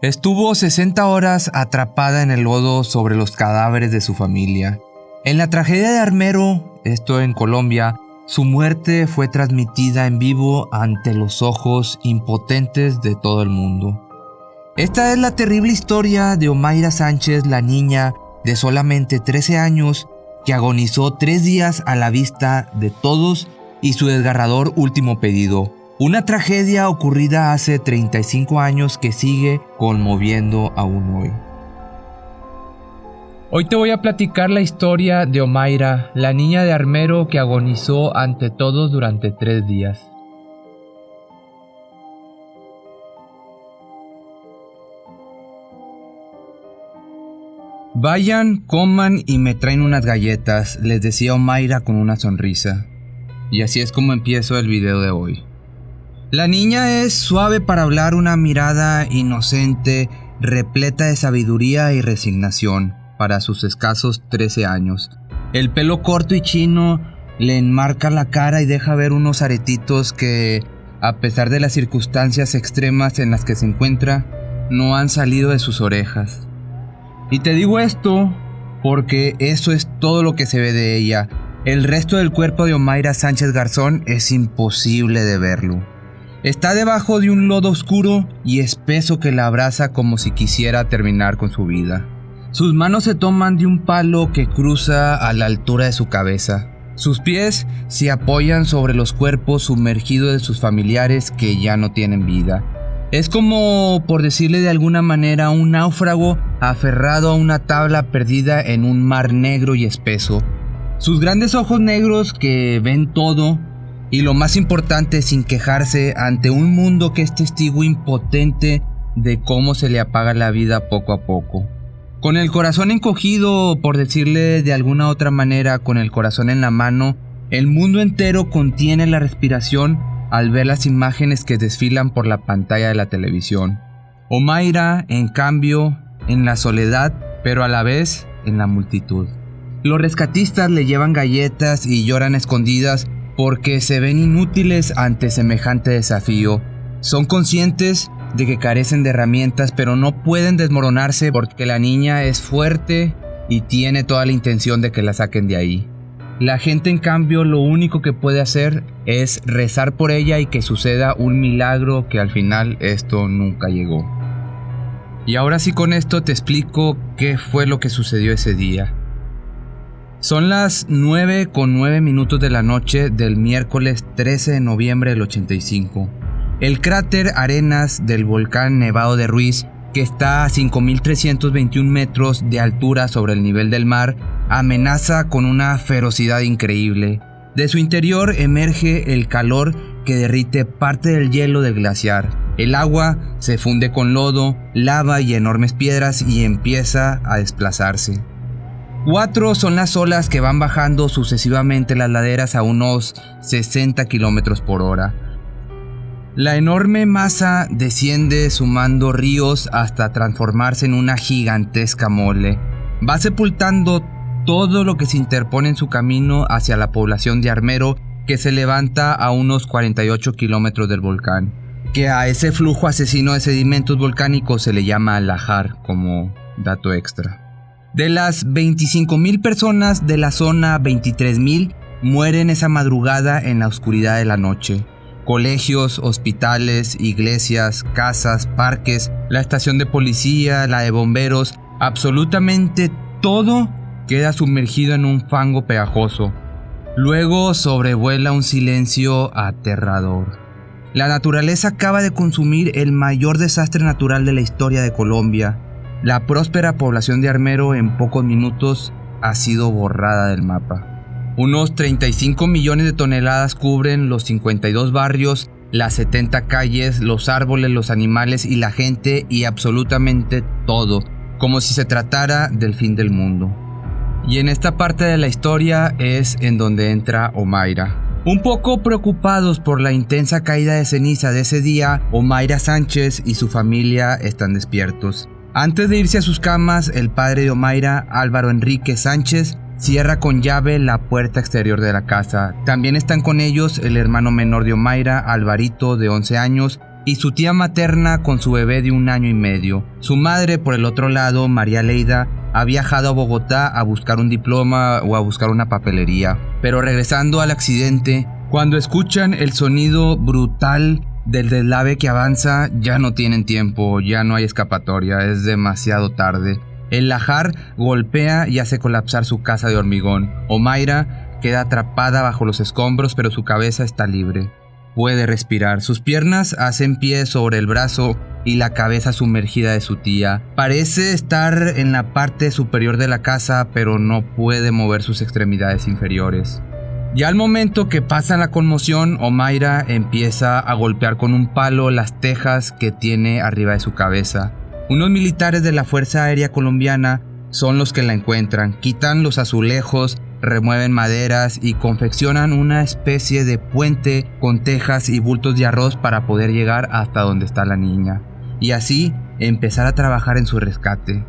Estuvo 60 horas atrapada en el lodo sobre los cadáveres de su familia. En la tragedia de Armero, esto en Colombia, su muerte fue transmitida en vivo ante los ojos impotentes de todo el mundo. Esta es la terrible historia de Omaira Sánchez, la niña de solamente 13 años que agonizó 3 días a la vista de todos y su desgarrador último pedido. Una tragedia ocurrida hace 35 años que sigue conmoviendo aún hoy. Hoy te voy a platicar la historia de Omaira, la niña de Armero que agonizó ante todos durante 3 días. Vayan, coman y me traen unas galletas, les decía Omaira con una sonrisa. Y así es como empiezo el video de hoy. La niña es suave para hablar, una mirada inocente, repleta de sabiduría y resignación para sus escasos 13 años. El pelo corto y chino le enmarca la cara y deja ver unos aretitos que, a pesar de las circunstancias extremas en las que se encuentra, no han salido de sus orejas. Y te digo esto porque eso es todo lo que se ve de ella. El resto del cuerpo de Omaira Sánchez Garzón es imposible de verlo. Está debajo de un lodo oscuro y espeso que la abraza como si quisiera terminar con su vida. Sus manos se toman de un palo que cruza a la altura de su cabeza. Sus pies se apoyan sobre los cuerpos sumergidos de sus familiares que ya no tienen vida. Es como, por decirle de alguna manera, un náufrago aferrado a una tabla perdida en un mar negro y espeso. Sus grandes ojos negros que ven todo, y lo más importante, sin quejarse ante un mundo que es testigo impotente de cómo se le apaga la vida poco a poco. Con el corazón encogido, por decirle de alguna otra manera, con el corazón en la mano, el mundo entero contiene la respiración al ver las imágenes que desfilan por la pantalla de la televisión. Omaira, en cambio, en la soledad, pero a la vez en la multitud. Los rescatistas le llevan galletas y lloran escondidas porque se ven inútiles ante semejante desafío. Son conscientes de que carecen de herramientas, pero no pueden desmoronarse porque la niña es fuerte y tiene toda la intención de que la saquen de ahí. La gente, en cambio, lo único que puede hacer es rezar por ella y que suceda un milagro, que al final esto nunca llegó. Y ahora sí, con esto te explico qué fue lo que sucedió ese día. Son las 9:09 de la noche del miércoles 13 de noviembre del 85. El cráter Arenas del volcán Nevado de Ruiz, que está a 5.321 metros de altura sobre el nivel del mar, amenaza con una ferocidad increíble. De su interior emerge el calor que derrite parte del hielo del glaciar. El agua se funde con lodo, lava y enormes piedras y empieza a desplazarse. 4 son las olas que van bajando sucesivamente las laderas a unos 60 km por hora. La enorme masa desciende sumando ríos hasta transformarse en una gigantesca mole. Va sepultando todo lo que se interpone en su camino hacia la población de Armero, que se levanta a unos 48 kilómetros del volcán, que a ese flujo asesino de sedimentos volcánicos se le llama lajar, como dato extra. De las 25.000 personas de la zona, 23.000 mueren esa madrugada en la oscuridad de la noche. Colegios, hospitales, iglesias, casas, parques, la estación de policía, la de bomberos, absolutamente todo queda sumergido en un fango pegajoso. Luego sobrevuela un silencio aterrador. La naturaleza acaba de consumir el mayor desastre natural de la historia de Colombia. La próspera población de Armero en pocos minutos ha sido borrada del mapa. Unos 35 millones de toneladas cubren los 52 barrios, las 70 calles, los árboles, los animales y la gente, y absolutamente todo, como si se tratara del fin del mundo. Y en esta parte de la historia es en donde entra Omaira. Un poco preocupados por la intensa caída de ceniza de ese día, Omaira Sánchez y su familia están despiertos. Antes de irse a sus camas, el padre de Omaira, Álvaro Enrique Sánchez, cierra con llave la puerta exterior de la casa. También están con ellos el hermano menor de Omaira, Alvarito, de 11 años, y su tía materna con su bebé de 1 año y medio. Su madre, por el otro lado, María Leida, ha viajado a Bogotá a buscar un diploma o a buscar una papelería. Pero regresando al accidente, cuando escuchan el sonido brutal del deslave que avanza, ya no tienen tiempo, ya no hay escapatoria, es demasiado tarde. El lajar golpea y hace colapsar su casa de hormigón. Omaira queda atrapada bajo los escombros, pero su cabeza está libre. Puede respirar. Sus piernas hacen pie sobre el brazo y la cabeza sumergida de su tía. Parece estar en la parte superior de la casa, pero no puede mover sus extremidades inferiores. Ya al momento que pasa la conmoción, Omaira empieza a golpear con un palo las tejas que tiene arriba de su cabeza. Unos militares de la Fuerza Aérea Colombiana son los que la encuentran, quitan los azulejos, remueven maderas y confeccionan una especie de puente con tejas y bultos de arroz para poder llegar hasta donde está la niña, y así empezar a trabajar en su rescate.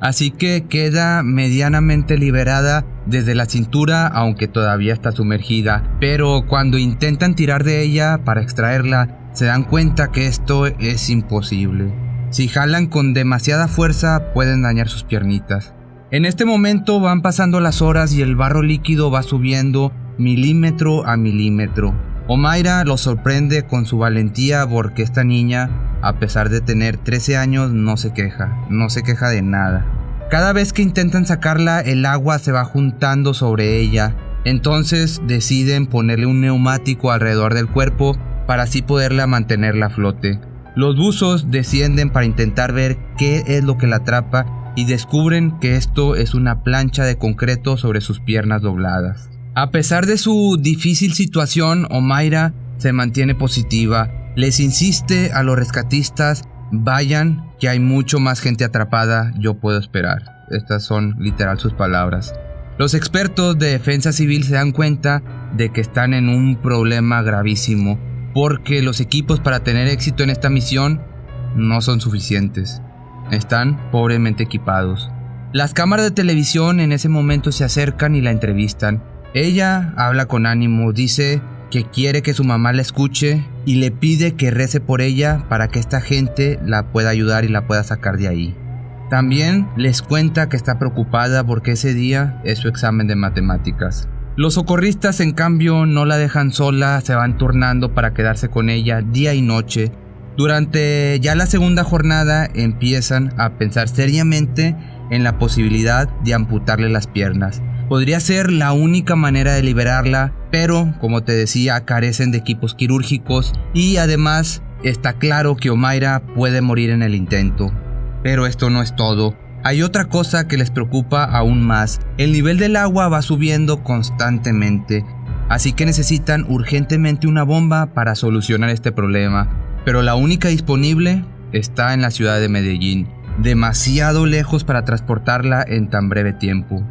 Así que queda medianamente liberada desde la cintura, aunque todavía está sumergida, pero cuando intentan tirar de ella para extraerla, se dan cuenta que esto es imposible. Si jalan con demasiada fuerza, pueden dañar sus piernitas. En este momento van pasando las horas y el barro líquido va subiendo milímetro a milímetro. Omaira los sorprende con su valentía porque esta niña, a pesar de tener 13 años, no se queja de nada. Cada vez que intentan sacarla, el agua se va juntando sobre ella. Entonces deciden ponerle un neumático alrededor del cuerpo para así poderla mantenerla a flote. Los buzos descienden para intentar ver qué es lo que la atrapa y descubren que esto es una plancha de concreto sobre sus piernas dobladas. A pesar de su difícil situación, Omaira se mantiene positiva. Les insiste a los rescatistas: vayan, que hay mucho más gente atrapada, yo puedo esperar. Estas son literal sus palabras. Los expertos de defensa civil se dan cuenta de que están en un problema gravísimo, porque los equipos para tener éxito en esta misión no son suficientes. Están pobremente equipados. Las cámaras de televisión en ese momento se acercan y la entrevistan. Ella habla con ánimo, dice que quiere que su mamá la escuche y le pide que rece por ella para que esta gente la pueda ayudar y la pueda sacar de ahí. También les cuenta que está preocupada porque ese día es su examen de matemáticas. Los socorristas, en cambio, no la dejan sola, se van turnando para quedarse con ella día y noche. Durante ya la segunda jornada empiezan a pensar seriamente en la posibilidad de amputarle las piernas. Podría ser la única manera de liberarla, pero como te decía, carecen de equipos quirúrgicos y además está claro que Omaira puede morir en el intento. Pero esto no es todo. Hay otra cosa que les preocupa aún más. El nivel del agua va subiendo constantemente, así que necesitan urgentemente una bomba para solucionar este problema. Pero la única disponible está en la ciudad de Medellín, demasiado lejos para transportarla en tan breve tiempo.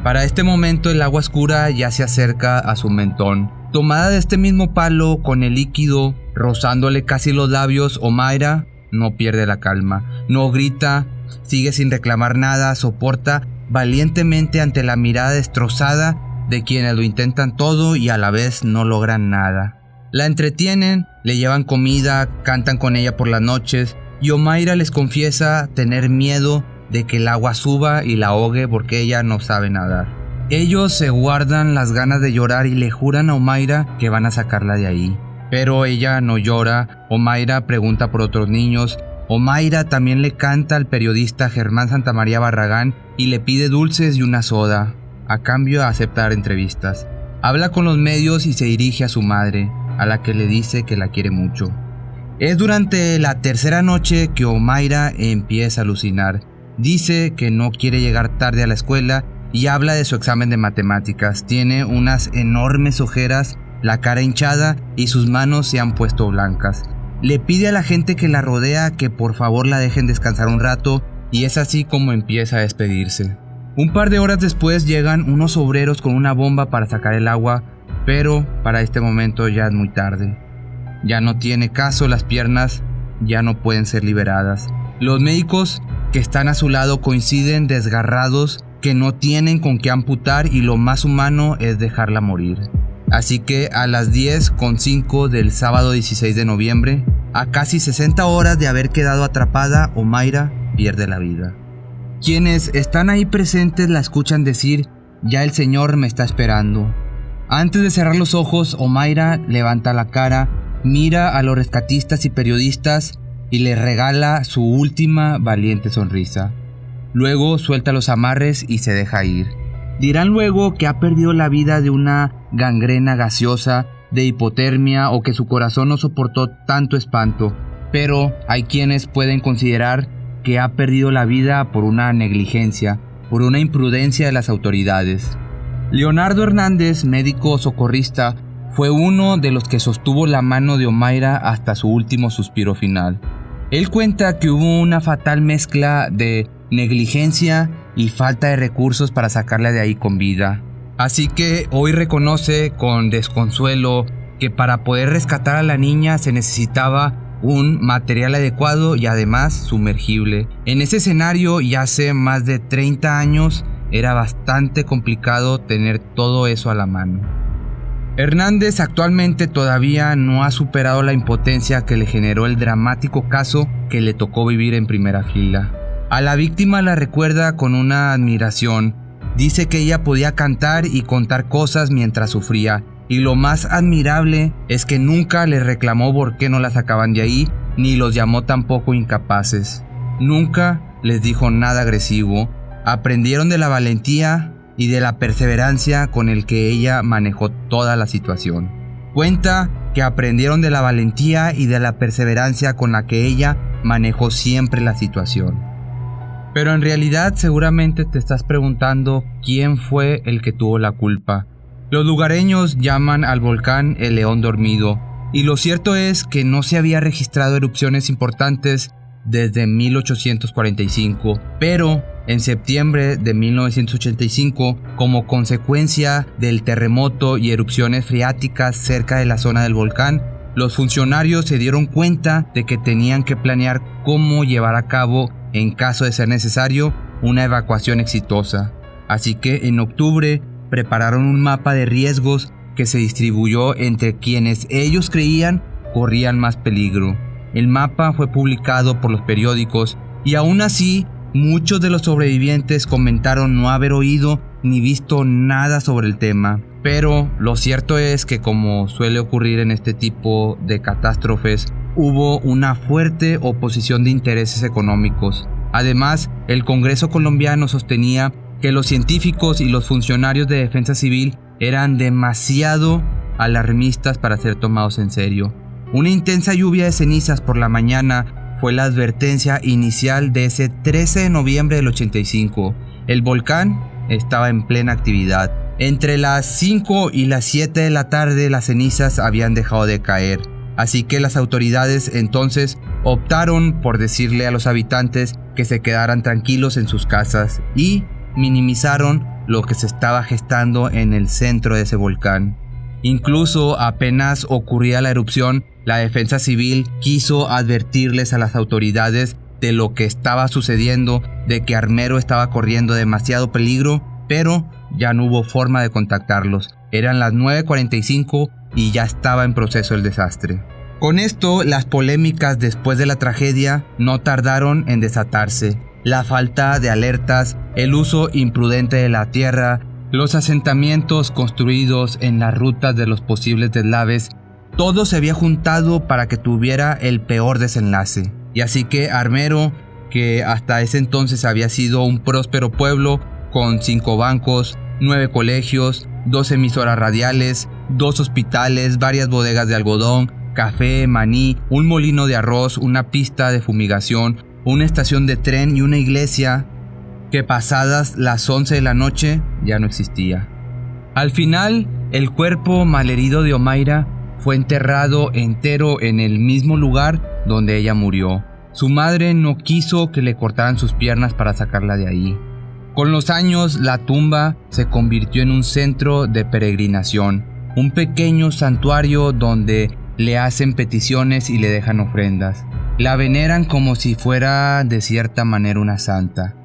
Para este momento el agua oscura ya se acerca a su mentón. Tomada de este mismo palo, con el líquido rozándole casi los labios, Omaira no pierde la calma, no grita, sigue sin reclamar nada, soporta valientemente ante la mirada destrozada de quienes lo intentan todo y a la vez no logran nada. La entretienen, le llevan comida, cantan con ella por las noches y Omaira les confiesa tener miedo de que el agua suba y la ahogue porque ella no sabe nadar. Ellos se guardan las ganas de llorar y le juran a Omaira que van a sacarla de ahí. Pero ella no llora. Omaira pregunta por otros niños. Omaira también le canta al periodista Germán Santamaría Barragán y le pide dulces y una soda, a cambio de aceptar entrevistas. Habla con los medios y se dirige a su madre, a la que le dice que la quiere mucho. Es durante la tercera noche que Omaira empieza a alucinar. Dice que no quiere llegar tarde a la escuela y habla de su examen de matemáticas. Tiene unas enormes ojeras, la cara hinchada y sus manos se han puesto blancas. Le pide a la gente que la rodea que por favor la dejen descansar un rato y es así como empieza a despedirse. Un par de horas después llegan unos obreros con una bomba para sacar el agua, pero para este momento ya es muy tarde. Ya no tiene caso, las piernas ya no pueden ser liberadas. Los médicos que están a su lado coinciden desgarrados que no tienen con qué amputar y lo más humano es dejarla morir. Así que a las 10:05 del sábado 16 de noviembre, A casi 60 horas de haber quedado atrapada, Omaira pierde la vida. Quienes están ahí presentes la escuchan decir: ya el Señor me está esperando. Antes de cerrar los ojos, Omaira levanta la cara, mira a los rescatistas y periodistas y les regala su última valiente sonrisa. Luego suelta los amarres y se deja ir. Dirán luego que ha perdido la vida de una gangrena gaseosa, de hipotermia o que su corazón no soportó tanto espanto, pero hay quienes pueden considerar que ha perdido la vida por una negligencia, por una imprudencia de las autoridades. Leonardo Hernández, médico socorrista, fue uno de los que sostuvo la mano de Omaira hasta su último suspiro final. Él cuenta que hubo una fatal mezcla de negligencia y falta de recursos para sacarla de ahí con vida. Así que hoy reconoce con desconsuelo que para poder rescatar a la niña se necesitaba un material adecuado y además sumergible. En ese escenario y hace más de 30 años era bastante complicado tener todo eso a la mano. Hernández actualmente todavía no ha superado la impotencia que le generó el dramático caso que le tocó vivir en primera fila. A la víctima la recuerda con una admiración. Dice que ella podía cantar y contar cosas mientras sufría, y lo más admirable es que nunca les reclamó por qué no la sacaban de ahí, ni los llamó tampoco incapaces. Nunca les dijo nada agresivo. Aprendieron de la valentía y de la perseverancia con el que ella manejó toda la situación. Cuenta que aprendieron de la valentía y de la perseverancia con la que ella manejó siempre la situación. Pero en realidad seguramente te estás preguntando quién fue el que tuvo la culpa. Los lugareños llaman al volcán el León Dormido, y lo cierto es que no se había registrado erupciones importantes desde 1845, pero en septiembre de 1985, como consecuencia del terremoto y erupciones freáticas cerca de la zona del volcán, los funcionarios se dieron cuenta de que tenían que planear cómo llevar a cabo, en caso de ser necesario, una evacuación exitosa. Así que en octubre prepararon un mapa de riesgos que se distribuyó entre quienes ellos creían corrían más peligro. El mapa fue publicado por los periódicos y aún así muchos de los sobrevivientes comentaron no haber oído ni visto nada sobre el tema. Pero lo cierto es que, como suele ocurrir en este tipo de catástrofes, hubo una fuerte oposición de intereses económicos. Además, el Congreso colombiano sostenía que los científicos y los funcionarios de defensa civil eran demasiado alarmistas para ser tomados en serio. Una intensa lluvia de cenizas por la mañana fue la advertencia inicial de ese 13 de noviembre del 85. El volcán estaba en plena actividad. Entre las 5 y las 7 de la tarde las cenizas habían dejado de caer. Así que las autoridades entonces optaron por decirle a los habitantes que se quedaran tranquilos en sus casas y minimizaron lo que se estaba gestando en el centro de ese volcán. Incluso apenas ocurría la erupción, la defensa civil quiso advertirles a las autoridades de lo que estaba sucediendo, de que Armero estaba corriendo demasiado peligro, pero ya no hubo forma de contactarlos. Eran las 9:45 y ya estaba en proceso el desastre. Con esto, las polémicas después de la tragedia no tardaron en desatarse. La falta de alertas, el uso imprudente de la tierra, los asentamientos construidos en las rutas de los posibles deslaves, todo se había juntado para que tuviera el peor desenlace. Y así que Armero, que hasta ese entonces había sido un próspero pueblo con 5 bancos, 9 colegios, 2 emisoras radiales, 2 hospitales, varias bodegas de algodón, café, maní, un molino de arroz, una pista de fumigación, una estación de tren y una iglesia, que pasadas las 11 de la noche ya no existía. Al final, el cuerpo malherido de Omaira fue enterrado entero en el mismo lugar donde ella murió. Su madre no quiso que le cortaran sus piernas para sacarla de ahí. Con los años, la tumba se convirtió en un centro de peregrinación, un pequeño santuario donde le hacen peticiones y le dejan ofrendas. La veneran como si fuera de cierta manera una santa.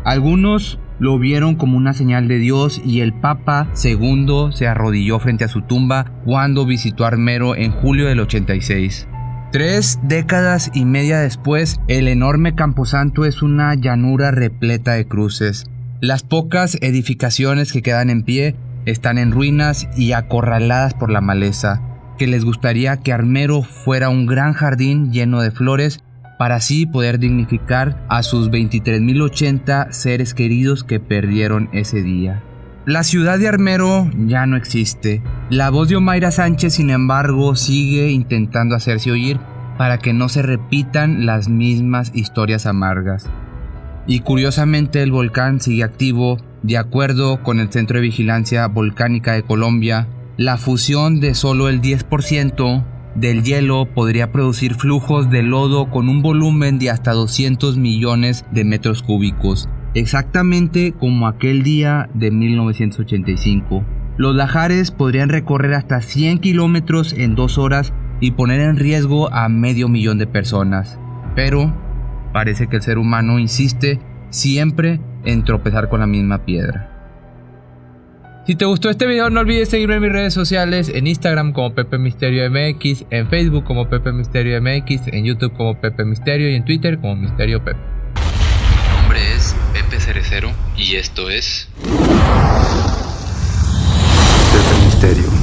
Algunos lo vieron como una señal de Dios y el Papa II se arrodilló frente a su tumba cuando visitó Armero en julio del 86. 3 décadas y media después, el enorme Camposanto es una llanura repleta de cruces. Las pocas edificaciones que quedan en pie están en ruinas y acorraladas por la maleza, que les gustaría que Armero fuera un gran jardín lleno de flores para así poder dignificar a sus 23.080 seres queridos que perdieron ese día. La ciudad de Armero ya no existe. La voz de Omaira Sánchez, sin embargo, sigue intentando hacerse oír para que no se repitan las mismas historias amargas. Y curiosamente el volcán sigue activo. De acuerdo con el Centro de Vigilancia Volcánica de Colombia, la fusión de solo el 10% del hielo podría producir flujos de lodo con un volumen de hasta 200 millones de metros cúbicos, exactamente como aquel día de 1985. Los lahares podrían recorrer hasta 100 kilómetros en 2 horas y poner en riesgo a 500.000 de personas. Pero parece que el ser humano insiste siempre en tropezar con la misma piedra. Si te gustó este video, no olvides seguirme en mis redes sociales, en Instagram como Pepe Misterio MX, en Facebook como Pepe Misterio MX, en YouTube como Pepe Misterio y en Twitter como Misterio Pepe. Mi nombre es Pepe Cerecero y esto es Pepe Misterio.